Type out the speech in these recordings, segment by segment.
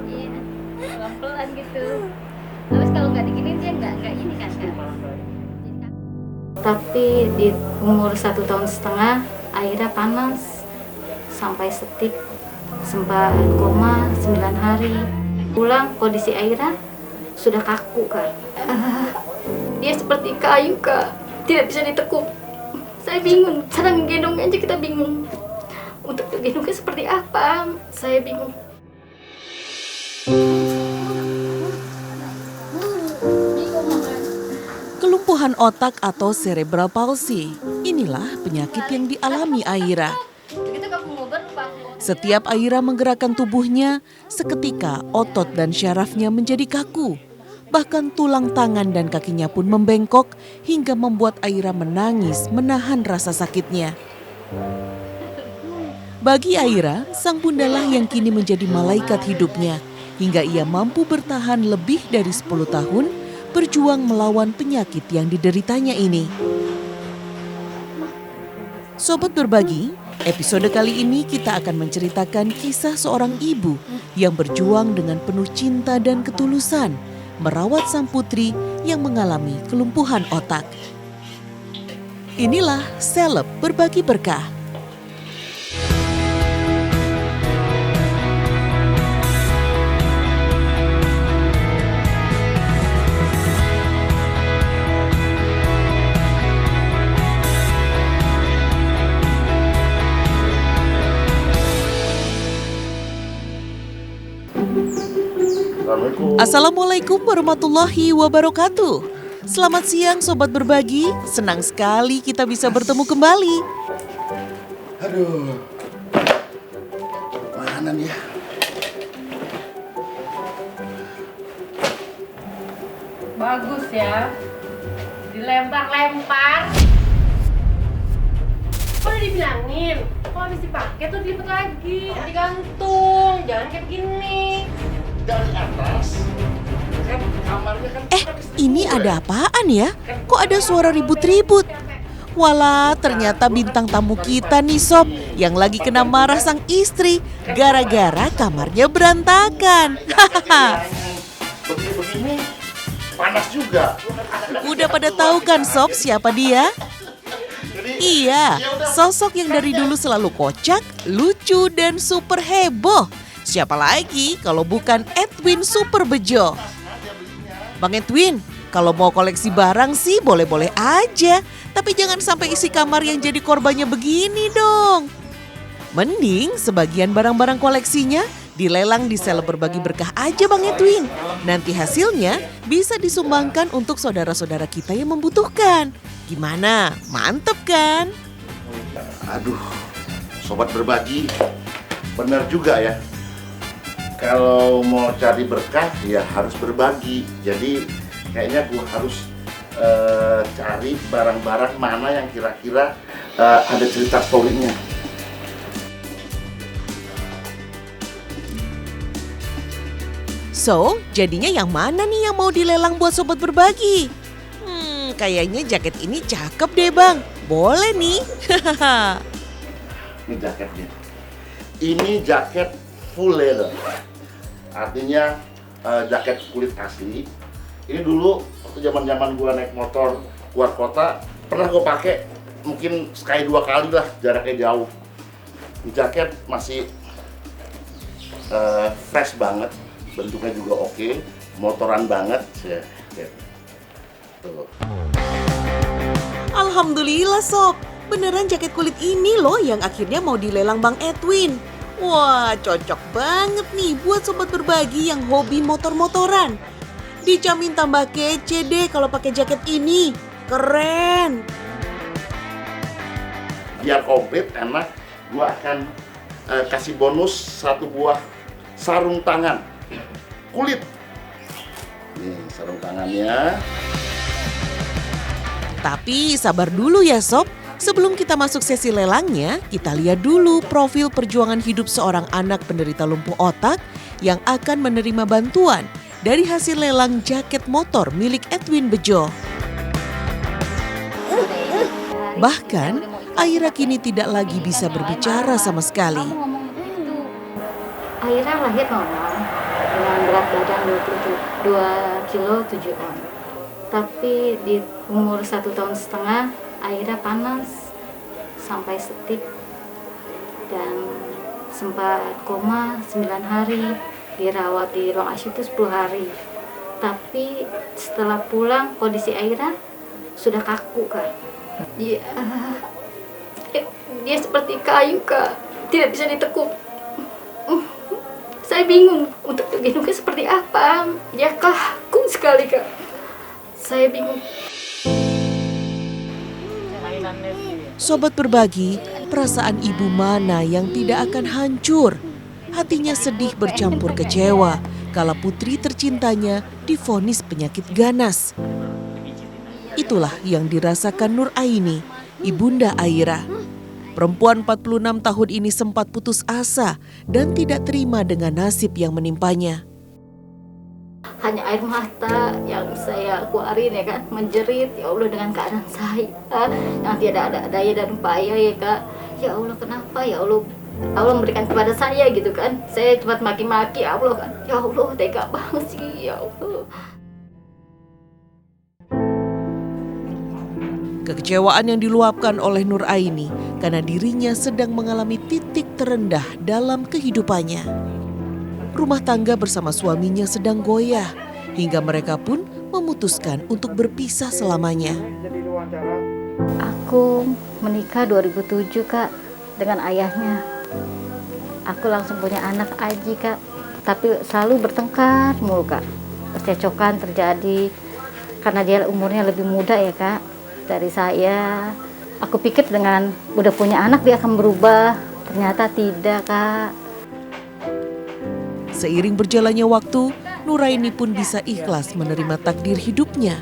Iya, pelan-pelan gitu. Terus kalau nggak diginiin dia nggak ini kan. Tapi di umur 1,5 tahun Aira panas sampai setik, sempat koma 9 hari. Pulang kondisi Aira sudah kaku kak. Dia seperti kayu kak, tidak bisa ditekuk. Saya bingung, cara menggendongnya aja kita bingung. Untuk gendongnya seperti apa, saya bingung. Kelumpuhan otak atau cerebral palsy, inilah penyakit yang dialami Aira. Setiap Aira menggerakkan tubuhnya, seketika otot dan syarafnya menjadi kaku. Bahkan tulang tangan dan kakinya pun membengkok hingga membuat Aira menangis menahan rasa sakitnya. Bagi Aira, sang bundalah yang kini menjadi malaikat hidupnya hingga ia mampu bertahan lebih dari 10 tahun berjuang melawan penyakit yang dideritanya ini. Sobat Berbagi, episode kali ini kita akan menceritakan kisah seorang ibu yang berjuang dengan penuh cinta dan ketulusan merawat sang putri yang mengalami kelumpuhan otak. Inilah Seleb Berbagi Berkah. Assalamualaikum warahmatullahi wabarakatuh. Selamat siang Sobat Berbagi, senang sekali kita bisa bertemu kembali. Aduh, mana nih ya? Bagus ya, dilempar-lempar. Kok udah dibilangin, kok habis dipakai tuh dilipet lagi, digantung, jangan kayak begini. Dari atas, kan kamarnya kan... Ini ada apaan ya? Kok ada suara ribut-ribut? Walah, ternyata bintang tamu kita nih Sob, yang lagi kena marah sang istri gara-gara kamarnya berantakan. Begini-begini, panas juga. Udah pada tahu kan Sob siapa dia? Iya, sosok yang dari dulu selalu kocak, lucu, dan super heboh. Siapa lagi kalau bukan Edwin Super Bejo. Bang Edwin, kalau mau koleksi barang sih boleh-boleh aja. Tapi jangan sampai isi kamar yang jadi korbannya begini dong. Mending sebagian barang-barang koleksinya dilelang di Seleb Berbagi Berkah aja Bang Edwin. Nanti hasilnya bisa disumbangkan untuk saudara-saudara kita yang membutuhkan. Gimana? Mantep kan? Aduh, Sobat Berbagi, benar juga ya. Kalau mau cari berkah ya harus berbagi. Jadi kayaknya gue harus cari barang-barang mana yang kira-kira ada cerita story-nya. So, jadinya yang mana nih yang mau dilelang buat Sobat Berbagi? Kayaknya jaket ini cakep deh Bang. Boleh nih. Ini jaketnya. Ini jaket full leather. Artinya jaket kulit asli. Ini dulu waktu zaman-zaman gue naik motor keluar kota pernah gue pakai mungkin sekali 2 kali lah, jaraknya jauh. Ini jaket masih fresh banget, bentuknya juga oke, motoran banget. Tuh. Alhamdulillah Sob, beneran jaket kulit ini loh yang akhirnya mau dilelang Bang Edwin. Wah, cocok banget nih buat Sobat Berbagi yang hobi motor-motoran. Dijamin tambah kece deh kalau pakai jaket ini. Keren. Biar komplit, enak, gue akan kasih bonus 1 buah sarung tangan kulit. Nih sarung tangannya. Tapi sabar dulu ya Sob. Sebelum kita masuk sesi lelangnya, kita lihat dulu profil perjuangan hidup seorang anak penderita lumpuh otak yang akan menerima bantuan dari hasil lelang jaket motor milik Edwin Bejo. Bahkan, Aira kini tidak lagi bisa berbicara sama sekali. Aira lahir normal dengan berat badan 2 kilo 7 on. Tapi di umur 1,5 tahun Aira panas sampai setik dan sempat koma 9 hari, dirawat di ruang ICU itu 10 hari. Tapi setelah pulang kondisi Aira sudah kaku, Kak. Dia seperti kayu, Kak, tidak bisa ditekuk. Saya bingung untuk gendongnya seperti apa. Dia kaku sekali, Kak. Saya bingung. Sobat Berbagi, perasaan ibu mana yang tidak akan hancur? Hatinya sedih bercampur kecewa kala putri tercintanya divonis penyakit ganas. Itulah yang dirasakan Nur Aini, ibunda Aira. Perempuan 46 tahun ini sempat putus asa dan tidak terima dengan nasib yang menimpanya. Hanya air mata yang saya keluarin ya kan, menjerit, ya Allah dengan keadaan saya yang tidak ada daya dan upaya ya Kak. Ya Allah kenapa ya Allah, Allah memberikan kepada saya gitu kan. Saya cuma maki-maki ya Allah kan. Ya Allah tega banget sih ya Allah. Kekecewaan yang diluapkan oleh Nur Aini karena dirinya sedang mengalami titik terendah dalam kehidupannya. Rumah tangga bersama suaminya sedang goyah hingga mereka pun memutuskan untuk berpisah selamanya. Aku menikah 2007 Kak dengan ayahnya. Aku langsung punya anak Aji Kak. Tapi selalu bertengkar mulu Kak. Percecokan terjadi karena dia umurnya lebih muda ya Kak dari saya. Aku pikir dengan udah punya anak dia akan berubah. Ternyata tidak Kak. Seiring berjalannya waktu, Nuraini pun bisa ikhlas menerima takdir hidupnya,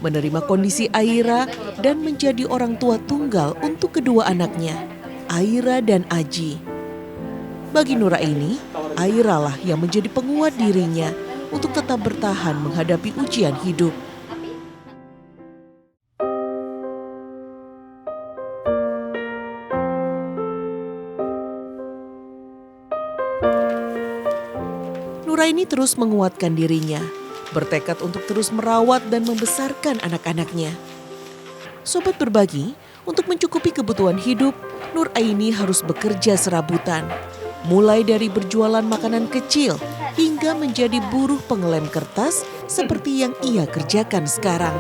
menerima kondisi Aira dan menjadi orang tua tunggal untuk kedua anaknya, Aira dan Aji. Bagi Nuraini, Aira lah yang menjadi penguat dirinya untuk tetap bertahan menghadapi ujian hidup. Nuraini terus menguatkan dirinya, bertekad untuk terus merawat dan membesarkan anak-anaknya. Sobat Berbagi, untuk mencukupi kebutuhan hidup, Nur Aini harus bekerja serabutan. Mulai dari berjualan makanan kecil hingga menjadi buruh pengelem kertas seperti yang ia kerjakan sekarang.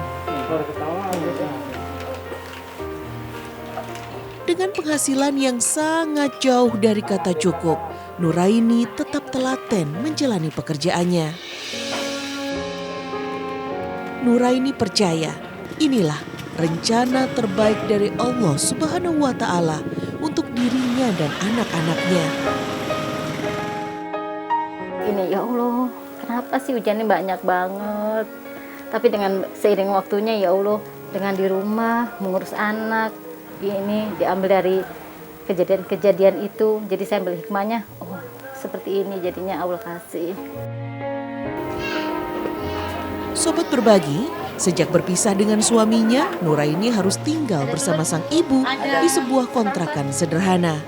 Dengan penghasilan yang sangat jauh dari kata cukup, Nuraini tetap telaten menjalani pekerjaannya. Nuraini percaya inilah rencana terbaik dari Allah Subhanahu wa Ta'ala untuk dirinya dan anak-anaknya. Ini ya Allah, kenapa sih hujannya banyak banget? Tapi dengan seiring waktunya ya Allah, dengan di rumah mengurus anak, ini diambil dari kejadian-kejadian itu, jadi saya ambil hikmahnya. Oh, seperti ini jadinya Allah kasih. Sobat Berbagi, sejak berpisah dengan suaminya, Nuraini harus tinggal bersama sang ibu di sebuah kontrakan sederhana.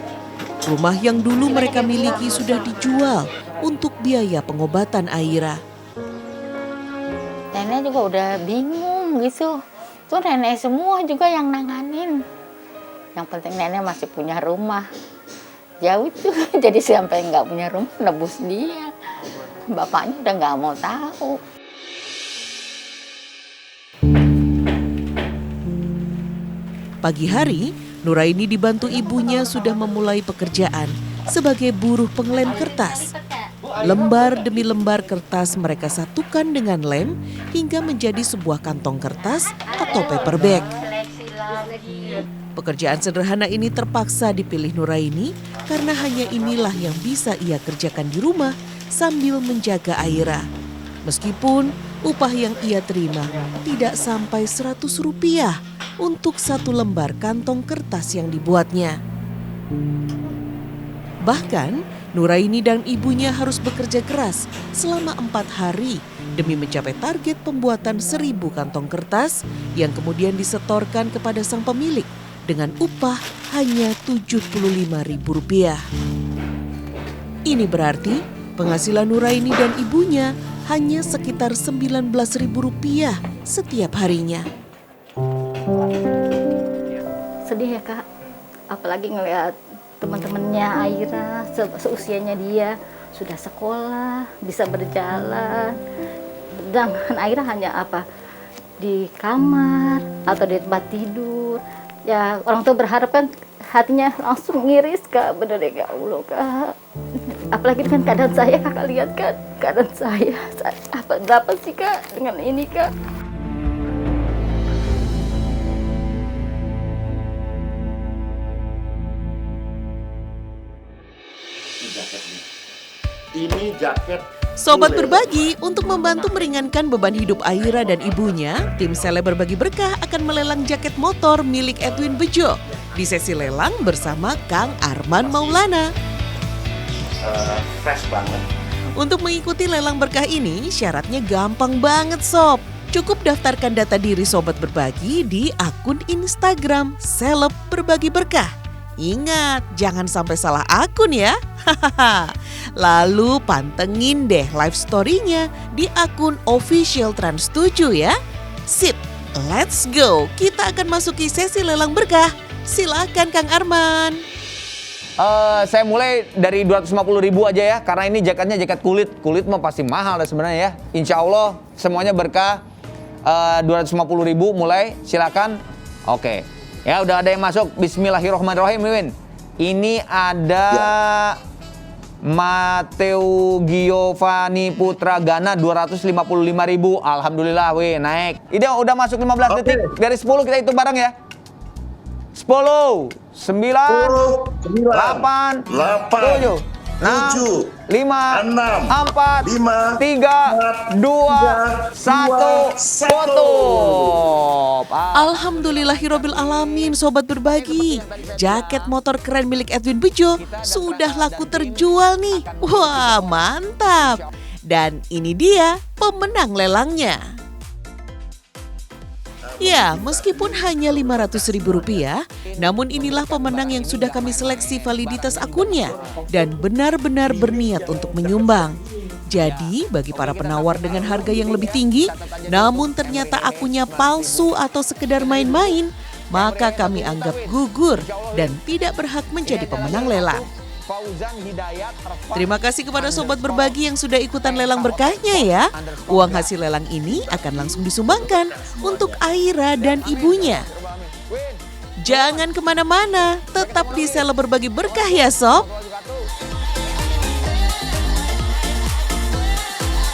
Rumah yang dulu mereka miliki sudah dijual untuk biaya pengobatan Aira. Nenek juga udah bingung gitu. Tuh nenek semua juga yang nanganin. Yang penting nenek masih punya rumah. Jauh tuh, jadi sampai nggak punya rumah nebus dia. Bapaknya udah nggak mau tahu. Pagi hari, Nuraini dibantu ibunya sudah memulai pekerjaan sebagai buruh pengelem kertas. Lembar demi lembar kertas mereka satukan dengan lem hingga menjadi sebuah kantong kertas atau paper bag. Pekerjaan sederhana ini terpaksa dipilih Nuraini karena hanya inilah yang bisa ia kerjakan di rumah sambil menjaga Aira. Meskipun upah yang ia terima tidak sampai Rp100 untuk satu lembar kantong kertas yang dibuatnya. Bahkan Nuraini dan ibunya harus bekerja keras selama 4 hari demi mencapai target pembuatan 1.000 kantong kertas yang kemudian disetorkan kepada sang pemilik dengan upah hanya Rp75.000. Ini berarti penghasilan Nuraini dan ibunya hanya sekitar Rp19.000 setiap harinya. Sedih ya Kak, apalagi ngelihat teman-temannya Aira seusianya dia sudah sekolah, bisa berjalan. Sedangkan Aira hanya di kamar atau di tempat tidur. Ya orang tua berharap kan hatinya langsung ngiris Kak, bener ya Allah Kak. Apalagi dengan keadaan saya, Kakak lihat kan keadaan saya berapa sih Kak dengan ini Kak. Ini jaket Sobat full leather. Berbagi, untuk membantu meringankan beban hidup Aira dan ibunya, tim Seleb Berbagi Berkah akan melelang jaket motor milik Edwin Bejo di sesi lelang bersama Kang Arman Maulana. Fresh banget. Untuk mengikuti lelang berkah ini, syaratnya gampang banget sob. Cukup daftarkan data diri Sobat Berbagi di akun Instagram Seleb Berbagi Berkah. Ingat, jangan sampai salah akun ya. Lalu pantengin deh live story-nya di akun official Trans7 ya. Sip, let's go. Kita akan masuki sesi lelang berkah. Silakan Kang Arman. Saya mulai dari 250.000 aja ya, karena ini jaketnya jaket kulit. Kulit mah pasti mahal dah sebenarnya ya. Insya Allah semuanya berkah. 250.000 mulai, silakan. Oke. Ya udah ada yang masuk. Bismillahirrahmanirrahim, Win. Ini ada Mateo Giovanni Putra Gana 255.000. Alhamdulillah, Win, naik. Ini udah masuk 15 detik. Dari 10 kita hitung bareng ya. 10, 9, 8, 7, 6, 5, 4, 3, 2, 1, 1. tutup. Alhamdulillahirabbil alamin Sobat Berbagi. Jaket motor keren milik Edwin Bejo sudah laku terjual nih. Wah, mantap. Dan ini dia pemenang lelangnya. Ya, meskipun hanya Rp500.000, namun inilah pemenang yang sudah kami seleksi validitas akunnya dan benar-benar berniat untuk menyumbang. Jadi, bagi para penawar dengan harga yang lebih tinggi, namun ternyata akunnya palsu atau sekedar main-main, maka kami anggap gugur dan tidak berhak menjadi pemenang lelang. Terima kasih kepada Sobat Berbagi yang sudah ikutan lelang berkahnya ya. Uang hasil lelang ini akan langsung disumbangkan untuk Aira dan ibunya. Jangan kemana-mana, tetap di Seleb Berbagi Berkah ya Sob.